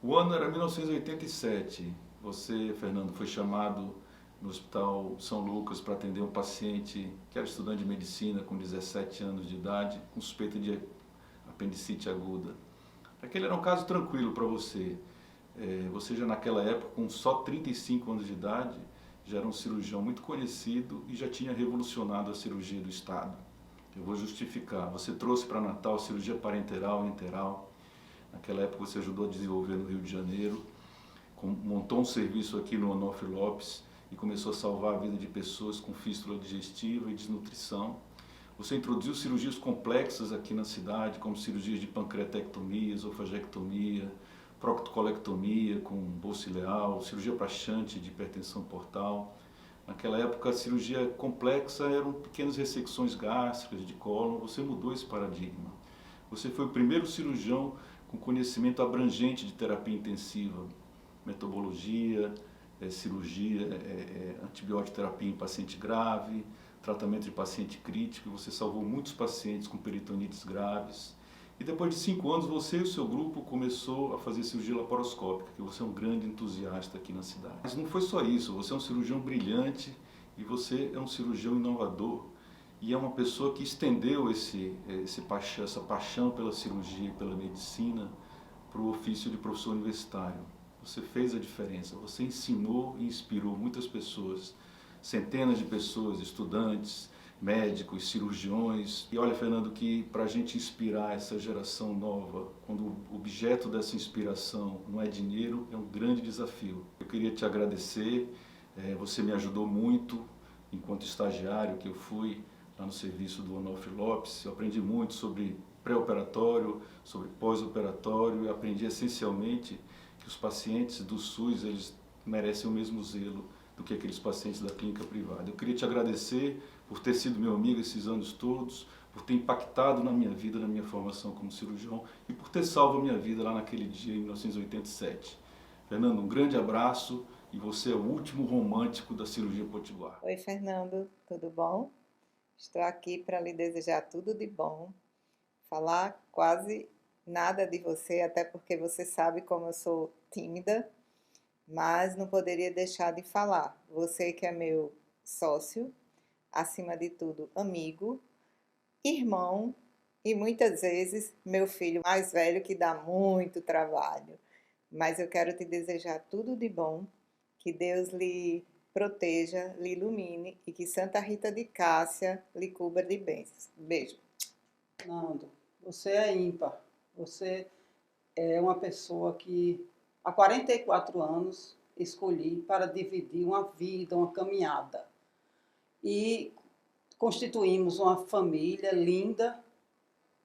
O ano era 1987. Você, Fernando, foi chamado no Hospital São Lucas para atender um paciente que era estudante de medicina com 17 anos de idade, com suspeita de apendicite aguda. Aquele era um caso tranquilo para você. Você já naquela época, com só 35 anos de idade, já era um cirurgião muito conhecido e já tinha revolucionado a cirurgia do Estado. Eu vou justificar. Você trouxe para Natal cirurgia parenteral e enteral. Naquela época você ajudou a desenvolver no Rio de Janeiro, montou um serviço aqui no Onofre Lopes e começou a salvar a vida de pessoas com fístula digestiva e desnutrição. Você introduziu cirurgias complexas aqui na cidade, como cirurgias de pancreatectomia, esofagectomia, proctocolectomia com bolsa ileal, cirurgia para shunt de hipertensão portal. Naquela época a cirurgia complexa eram pequenas ressecções gástricas de cólon. Você mudou esse paradigma. Você foi o primeiro cirurgião com conhecimento abrangente de terapia intensiva, metabologia, cirurgia, antibiótico terapia em paciente grave, tratamento de paciente crítico. Você salvou muitos pacientes com peritonites graves. E depois de 5 anos, você e o seu grupo começou a fazer cirurgia laparoscópica, que você é um grande entusiasta aqui na cidade. Mas não foi só isso, você é um cirurgião brilhante e você é um cirurgião inovador. E é uma pessoa que estendeu essa paixão pela cirurgia e pela medicina para o ofício de professor universitário. Você fez a diferença, você ensinou e inspirou muitas pessoas, centenas de pessoas, estudantes, médicos, cirurgiões. E olha, Fernando, que para a gente inspirar essa geração nova, quando o objeto dessa inspiração não é dinheiro, é um grande desafio. Eu queria te agradecer, você me ajudou muito enquanto estagiário que eu fui lá no serviço do Onofre Lopes. Eu aprendi muito sobre pré-operatório, sobre pós-operatório e aprendi essencialmente que os pacientes do SUS eles merecem o mesmo zelo do que aqueles pacientes da clínica privada. Eu queria te agradecer por ter sido meu amigo esses anos todos, por ter impactado na minha vida, na minha formação como cirurgião e por ter salvo a minha vida lá naquele dia em 1987. Fernando, um grande abraço e você é o último romântico da cirurgia potiguar. Oi, Fernando, tudo bom? Estou aqui para lhe desejar tudo de bom, falar quase nada de você, até porque você sabe como eu sou tímida, mas não poderia deixar de falar. Você que é meu sócio, acima de tudo, amigo, irmão e muitas vezes meu filho mais velho que dá muito trabalho. Mas eu quero te desejar tudo de bom, que Deus lhe proteja, lhe ilumine e que Santa Rita de Cássia lhe cubra de bênçãos. Beijo. Nando, você é ímpar. Você é uma pessoa que há 44 anos escolhi para dividir uma vida, uma caminhada. E constituímos uma família linda,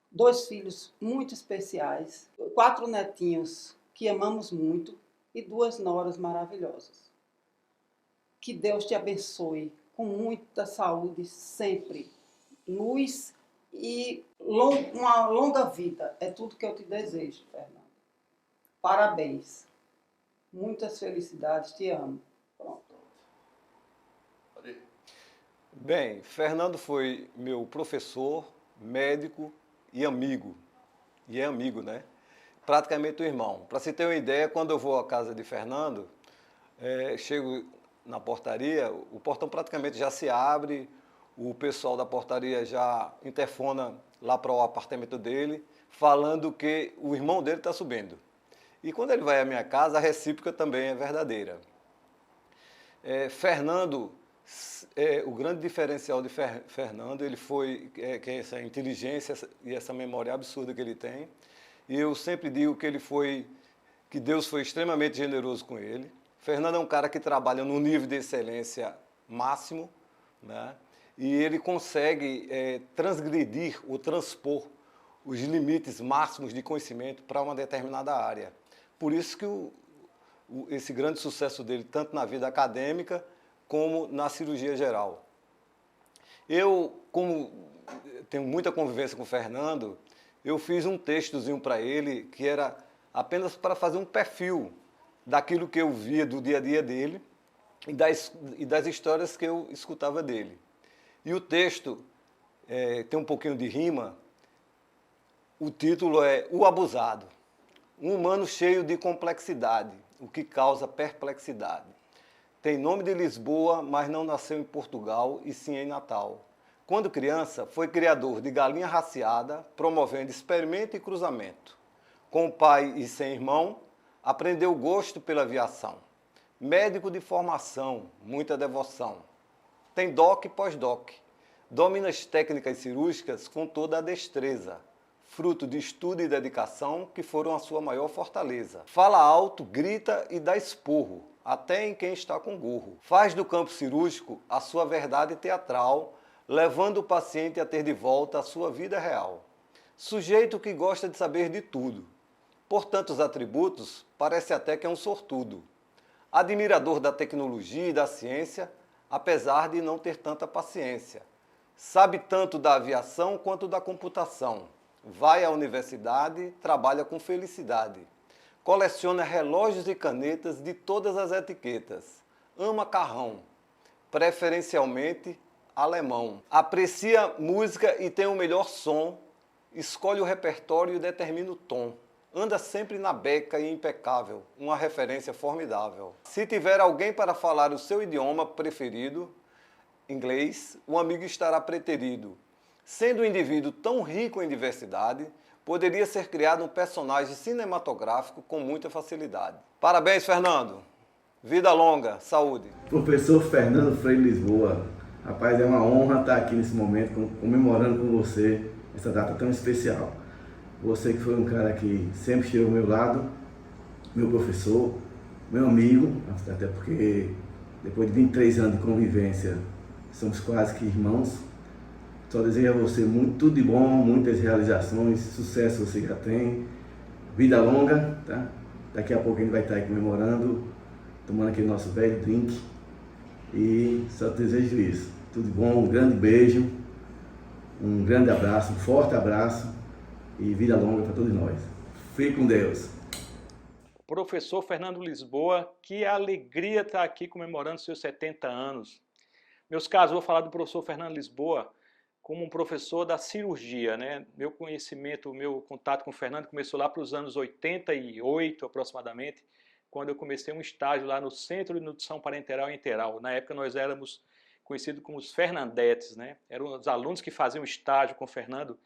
2 filhos muito especiais, 4 netinhos que amamos muito e 2 noras maravilhosas. Que Deus te abençoe com muita saúde sempre, luz e uma longa vida. É tudo que eu te desejo, Fernando. Parabéns. Muitas felicidades. Te amo. Pronto. Bem, Fernando foi meu professor, médico e amigo. E é amigo, né? Praticamente um irmão. Para você ter uma ideia, quando eu vou à casa de Fernando, chego na portaria, o portão praticamente já se abre, o pessoal da portaria já interfona lá para o apartamento dele, falando que o irmão dele está subindo. E quando ele vai à minha casa, a recíproca também é verdadeira. Fernando, o grande diferencial de Fernando, ele foi que é essa inteligência e essa memória absurda que ele tem. E eu sempre digo que Deus foi extremamente generoso com ele. Fernando é um cara que trabalha num nível de excelência máximo, né? E ele consegue transgredir ou transpor os limites máximos de conhecimento para uma determinada área. Por isso que esse grande sucesso dele, tanto na vida acadêmica como na cirurgia geral. Eu, como tenho muita convivência com o Fernando, eu fiz um textozinho para ele que era apenas para fazer um perfil daquilo que eu via do dia a dia dele e das histórias que eu escutava dele. E o texto tem um pouquinho de rima, o título é O Abusado. Um humano cheio de complexidade, o que causa perplexidade. Tem nome de Lisboa, mas não nasceu em Portugal e sim em Natal. Quando criança, foi criador de galinha raciada, promovendo experimento e cruzamento. Com pai e sem irmão, aprendeu gosto pela aviação. Médico de formação, muita devoção. Tem doc e pós-doc. Domina as técnicas cirúrgicas com toda a destreza, fruto de estudo e dedicação que foram a sua maior fortaleza. Fala alto, grita e dá esporro, até em quem está com gorro. Faz do campo cirúrgico a sua verdade teatral, levando o paciente a ter de volta a sua vida real. Sujeito que gosta de saber de tudo. Por tantos atributos, parece até que é um sortudo. Admirador da tecnologia e da ciência, apesar de não ter tanta paciência. Sabe tanto da aviação quanto da computação. Vai à universidade, trabalha com felicidade. Coleciona relógios e canetas de todas as etiquetas. Ama carrão, preferencialmente alemão. Aprecia música e tem o melhor som. Escolhe o repertório e determina o tom. Anda sempre na beca e impecável, uma referência formidável. Se tiver alguém para falar o seu idioma preferido, inglês, o amigo estará preterido. Sendo um indivíduo tão rico em diversidade, poderia ser criado um personagem cinematográfico com muita facilidade. Parabéns, Fernando! Vida longa, saúde! Professor Fernando Freire Lisboa, rapaz, é uma honra estar aqui nesse momento comemorando com você essa data tão especial. Você que foi um cara que sempre esteve ao meu lado, meu professor, meu amigo, até porque depois de 23 anos de convivência, somos quase que irmãos. Só desejo a você tudo de bom, muitas realizações, sucesso você já tem, vida longa, tá? Daqui a pouco a gente vai estar aí comemorando, tomando aquele nosso velho drink. E só desejo isso. Tudo de bom, um grande beijo, um grande abraço, um forte abraço e vida longa para todos nós. Fique com Deus. Professor Fernando Lisboa, que alegria estar aqui comemorando seus 70 anos. Meus caros, vou falar do professor Fernando Lisboa como um professor da cirurgia, né? Meu conhecimento, meu contato com o Fernando começou lá para os anos 88, aproximadamente, quando eu comecei um estágio lá no Centro de Nutrição Parenteral e Enteral. Na época nós éramos conhecidos como os Fernandetes, né? Eram os alunos que faziam estágio com o Fernando.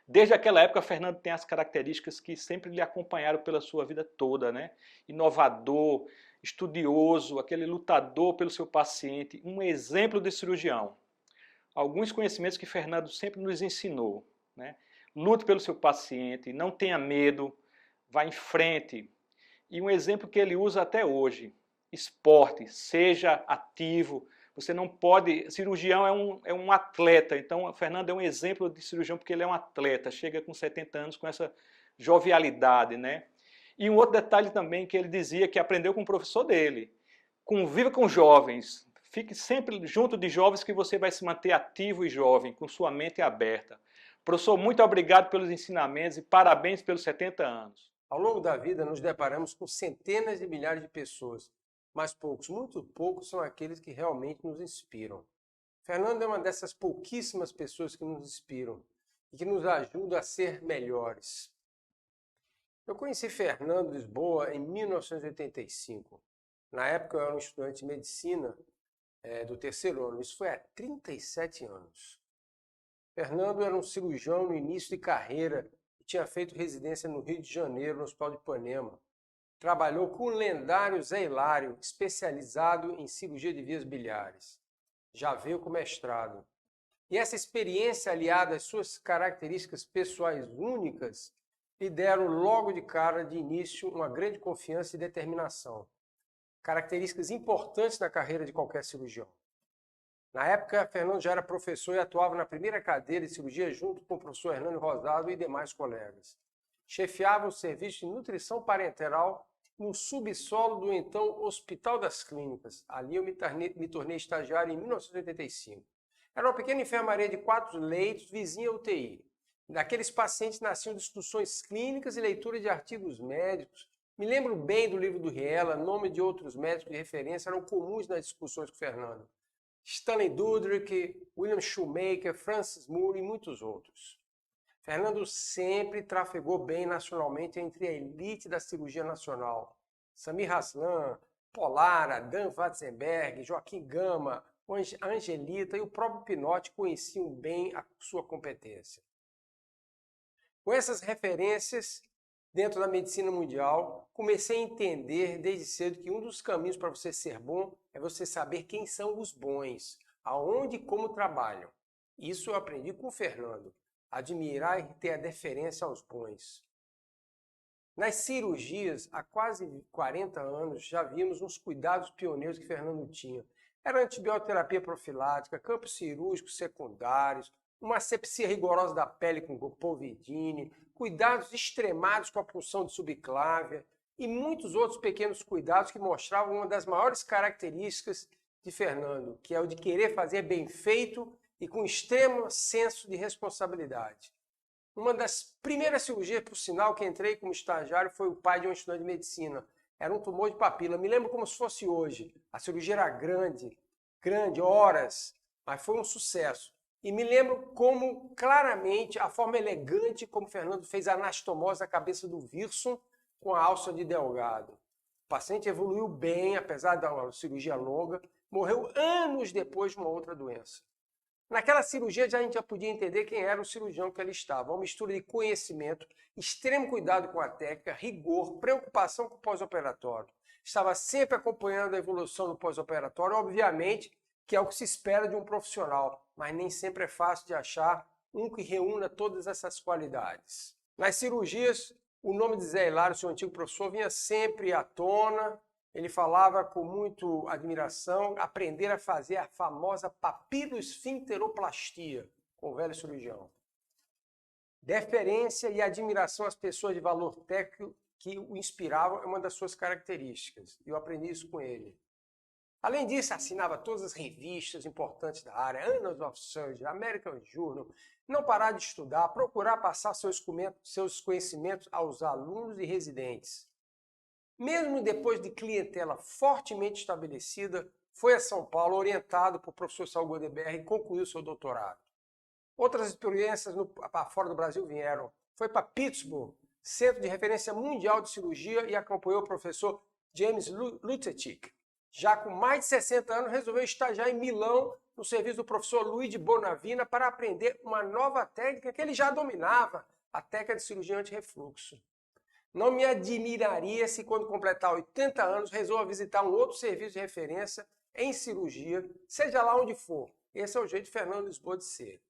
Desde aquela época, Fernando tem as características que sempre lhe acompanharam pela sua vida toda, né? Inovador, estudioso, aquele lutador pelo seu paciente, um exemplo de cirurgião. Alguns conhecimentos que Fernando sempre nos ensinou, né? Lute pelo seu paciente, não tenha medo, vá em frente. E um exemplo que ele usa até hoje, esporte, seja ativo. Você não pode... Cirurgião é um atleta, então o Fernando é um exemplo de cirurgião porque ele é um atleta, chega com 70 anos com essa jovialidade, né? E um outro detalhe também que ele dizia que aprendeu com o professor dele, conviva com jovens, fique sempre junto de jovens que você vai se manter ativo e jovem, com sua mente aberta. Professor, muito obrigado pelos ensinamentos e parabéns pelos 70 anos. Ao longo da vida, nos deparamos com centenas de milhares de pessoas, mas poucos, muito poucos, são aqueles que realmente nos inspiram. Fernando é uma dessas pouquíssimas pessoas que nos inspiram e que nos ajudam a ser melhores. Eu conheci Fernando Lisboa em 1985. Na época, eu era um estudante de medicina do terceiro ano. Isso foi há 37 anos. Fernando era um cirurgião no início de carreira e tinha feito residência no Rio de Janeiro, no Hospital de Ipanema. Trabalhou com o lendário Zé Hilário, especializado em cirurgia de vias biliares. Já veio com mestrado. E essa experiência, aliada às suas características pessoais únicas, lhe deram logo de cara, de início, uma grande confiança e determinação. Características importantes na carreira de qualquer cirurgião. Na época, Fernando já era professor e atuava na primeira cadeira de cirurgia junto com o professor Hernando Rosado e demais colegas. Chefiava o serviço de nutrição parenteral no subsolo do então Hospital das Clínicas. Ali eu me tornei estagiário em 1985. Era uma pequena enfermaria de 4 leitos, vizinha à UTI. Daqueles pacientes nasciam discussões clínicas e leitura de artigos médicos. Me lembro bem do livro do Riela, nome de outros médicos de referência eram comuns nas discussões com Fernando. Stanley Dudrick, William Shoemaker, Francis Moore e muitos outros. Fernando sempre trafegou bem nacionalmente entre a elite da cirurgia nacional. Samir Haslan, Polara, Dan Watzenberg, Joaquim Gama, a Angelita e o próprio Pinotti conheciam bem a sua competência. Com essas referências, dentro da medicina mundial, comecei a entender desde cedo que um dos caminhos para você ser bom é você saber quem são os bons, aonde e como trabalham. Isso eu aprendi com o Fernando. Admirar e ter a deferência aos bons. Nas cirurgias, há quase 40 anos, já vimos uns cuidados pioneiros que Fernando tinha. Era antibioterapia profilática, campos cirúrgicos secundários, uma asepsia rigorosa da pele com povidine, cuidados extremados com a punção de subclávia e muitos outros pequenos cuidados que mostravam uma das maiores características de Fernando, que é o de querer fazer bem feito e com extremo senso de responsabilidade. Uma das primeiras cirurgias, por sinal, que entrei como estagiário foi o pai de um estudante de medicina. Era um tumor de papila. Me lembro como se fosse hoje. A cirurgia era grande, horas, mas foi um sucesso. E me lembro como, claramente, a forma elegante como Fernando fez a anastomose da cabeça do Wilson com a alça de Delgado. O paciente evoluiu bem, apesar da cirurgia longa, morreu anos depois de uma outra doença. Naquela cirurgia a gente já podia entender quem era o cirurgião que ali estava. Uma mistura de conhecimento, extremo cuidado com a técnica, rigor, preocupação com o pós-operatório. Estava sempre acompanhando a evolução do pós-operatório, obviamente, que é o que se espera de um profissional, mas nem sempre é fácil de achar um que reúna todas essas qualidades. Nas cirurgias, o nome de Zé Hilário, seu antigo professor, vinha sempre à tona. Ele falava com muita admiração, aprender a fazer a famosa papiloesfincteroplastia com o velho cirurgião. Deferência e admiração às pessoas de valor técnico que o inspiravam é uma das suas características. E eu aprendi isso com ele. Além disso, assinava todas as revistas importantes da área, Annals of Surgery, American Journal, não parar de estudar, procurar passar seus conhecimentos aos alunos e residentes. Mesmo depois de clientela fortemente estabelecida, foi a São Paulo orientado por professor Saul Godebert e concluiu seu doutorado. Outras experiências para fora do Brasil vieram. Foi para Pittsburgh, centro de referência mundial de cirurgia, e acompanhou o professor James Lutetic. Já com mais de 60 anos, resolveu estagiar em Milão, no serviço do professor Luigi Bonavina, para aprender uma nova técnica que ele já dominava, a técnica de cirurgia anti-refluxo. Não me admiraria se, quando completar 80 anos, resolva visitar um outro serviço de referência em cirurgia, seja lá onde for. Esse é o jeito de Fernando Lisboa de ser.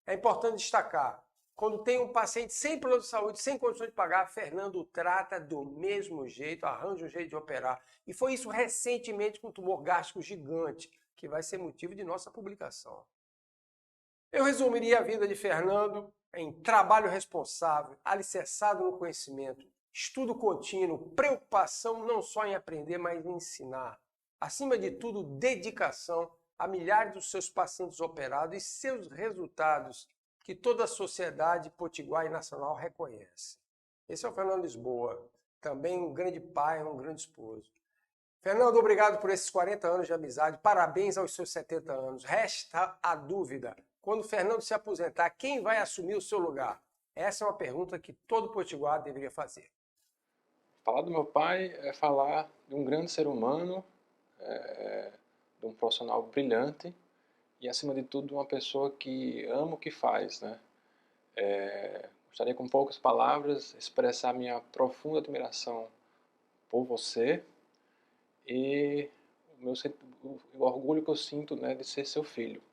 É importante destacar, quando tem um paciente sem plano de saúde, sem condições de pagar, Fernando trata do mesmo jeito, arranja um jeito de operar. E foi isso recentemente com um tumor gástrico gigante, que vai ser motivo de nossa publicação. Eu resumiria a vida de Fernando em trabalho responsável, alicerçado no conhecimento, estudo contínuo, preocupação não só em aprender, mas em ensinar. Acima de tudo, dedicação a milhares dos seus pacientes operados e seus resultados que toda a sociedade potiguar e nacional reconhece. Esse é o Fernando Lisboa, também um grande pai, um grande esposo. Fernando, obrigado por esses 40 anos de amizade, parabéns aos seus 70 anos. Resta a dúvida, quando o Fernando se aposentar, quem vai assumir o seu lugar? Essa é uma pergunta que todo potiguar deveria fazer. Falar do meu pai é falar de um grande ser humano, de um profissional brilhante e, acima de tudo, de uma pessoa que ama o que faz, né? Gostaria, com poucas palavras, expressar minha profunda admiração por você e o orgulho que eu sinto, né, de ser seu filho.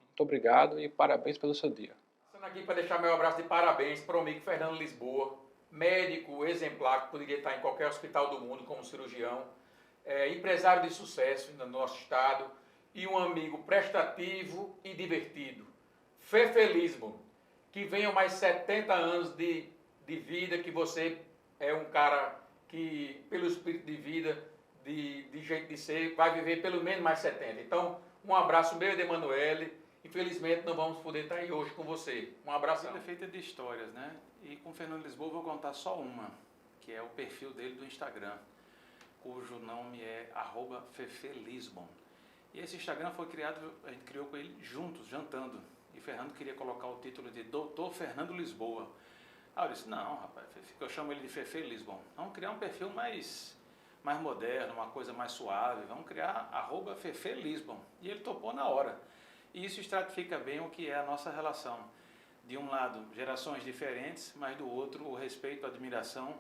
Muito obrigado e parabéns pelo seu dia. Passando aqui para deixar meu abraço de parabéns para o amigo Fernando Lisboa, médico exemplar que poderia estar em qualquer hospital do mundo como cirurgião, empresário de sucesso no nosso estado e um amigo prestativo e divertido. Fefelismo, que venham mais 70 anos de vida, que você é um cara que, pelo espírito de vida, de jeito de ser, vai viver pelo menos mais 70. Então, um abraço meu e de Emanuele. Infelizmente, não vamos poder estar aí hoje com você. Um abraço. A vida é feita de histórias, né? E com o Fernando Lisboa eu vou contar só uma, que é o perfil dele do Instagram, cujo nome é @fefelisbon. E esse Instagram foi criado, a gente criou com ele juntos, jantando. E Fernando queria colocar o título de Doutor Fernando Lisboa. Aí eu disse, não, rapaz, eu chamo ele de Fefe Lisbon. Vamos criar um perfil mais moderno, uma coisa mais suave. Vamos criar @Fefe Lisbon. E ele topou na hora. E isso estratifica bem o que é a nossa relação. De um lado, gerações diferentes, mas do outro, o respeito, a admiração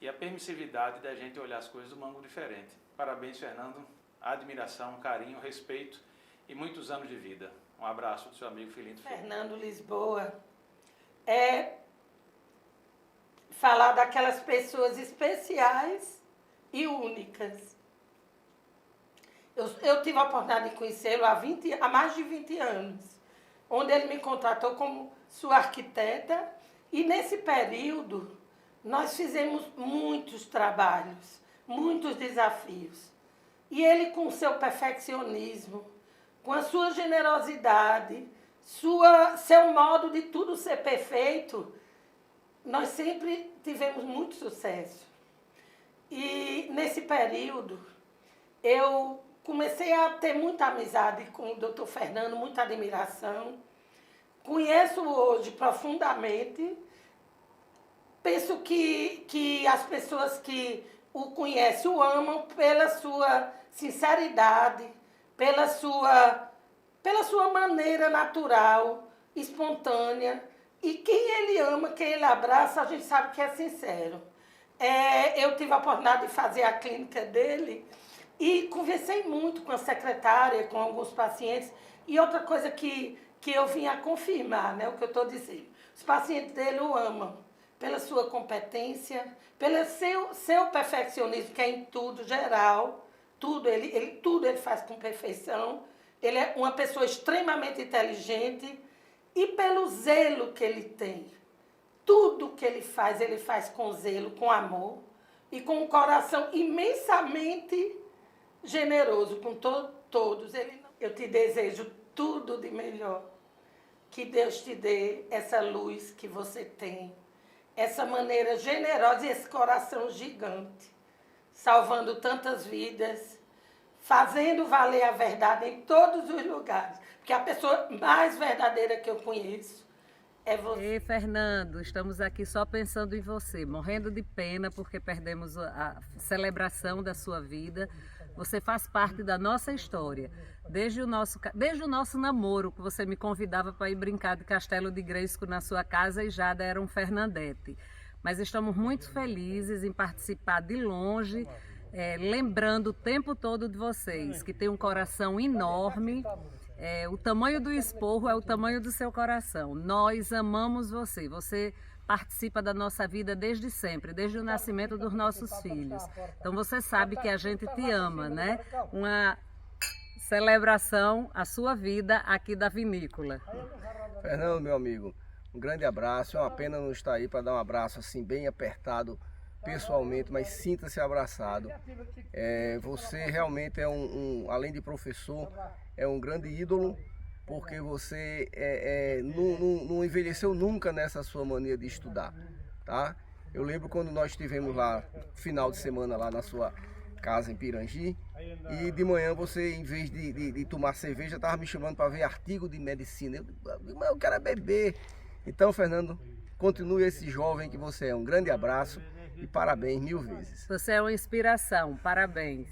e a permissividade da gente olhar as coisas de um ângulo diferente. Parabéns, Fernando. Admiração, carinho, respeito e muitos anos de vida. Um abraço do seu amigo Filinto. Fernando Lisboa é falar daquelas pessoas especiais e únicas. Eu tive a oportunidade de conhecê-lo há mais de 20 anos, onde ele me contratou como sua arquiteta, e nesse período nós fizemos muitos trabalhos, muitos desafios. E ele, com o seu perfeccionismo, com a sua generosidade, seu modo de tudo ser perfeito, nós sempre tivemos muito sucesso. E nesse período, eu comecei a ter muita amizade com o Dr. Fernando, muita admiração. Conheço hoje profundamente. Penso que as pessoas que o conhecem o amam pela sua sinceridade, pela sua maneira natural, espontânea. E quem ele ama, quem ele abraça, a gente sabe que é sincero. Eu tive a oportunidade de fazer a clínica dele e conversei muito com a secretária, com alguns pacientes. E outra coisa que eu vim a confirmar, né, o que eu estou dizendo. Os pacientes dele o amam pela sua competência, pelo seu perfeccionismo, que é em tudo, geral. Tudo ele faz com perfeição. Ele é uma pessoa extremamente inteligente e pelo zelo que ele tem. Tudo que ele faz com zelo, com amor e com um coração imensamente generoso com todos. Eu te desejo tudo de melhor. Que Deus te dê essa luz que você tem, essa maneira generosa e esse coração gigante, salvando tantas vidas, fazendo valer a verdade em todos os lugares. Porque a pessoa mais verdadeira que eu conheço é você. Ei, Fernando, estamos aqui só pensando em você, morrendo de pena porque perdemos a celebração da sua vida. Você faz parte da nossa história. Desde o nosso namoro, que você me convidava para ir brincar de Castelo de Gresco na sua casa e Jada era um Fernandete. Mas estamos muito felizes em participar de longe, lembrando o tempo todo de vocês, que tem um coração enorme. O tamanho do esporro é o tamanho do seu coração. Nós amamos você. Você participa da nossa vida desde sempre, desde o nascimento dos nossos filhos. Então você sabe que a gente te ama, né? Uma celebração à sua vida aqui da vinícola. Fernando, meu amigo, um grande abraço. É uma pena não estar aí para dar um abraço assim bem apertado pessoalmente, mas sinta-se abraçado. Você realmente além de professor, é um grande ídolo, porque você não envelheceu nunca nessa sua mania de estudar, tá? Eu lembro quando nós estivemos lá, final de semana, lá na sua casa em Pirangi, e de manhã você, em vez de tomar cerveja, estava me chamando para ver artigo de medicina. Eu quero beber. Então, Fernando, continue esse jovem que você é. Um grande abraço e parabéns 1000 vezes. Você é uma inspiração, parabéns.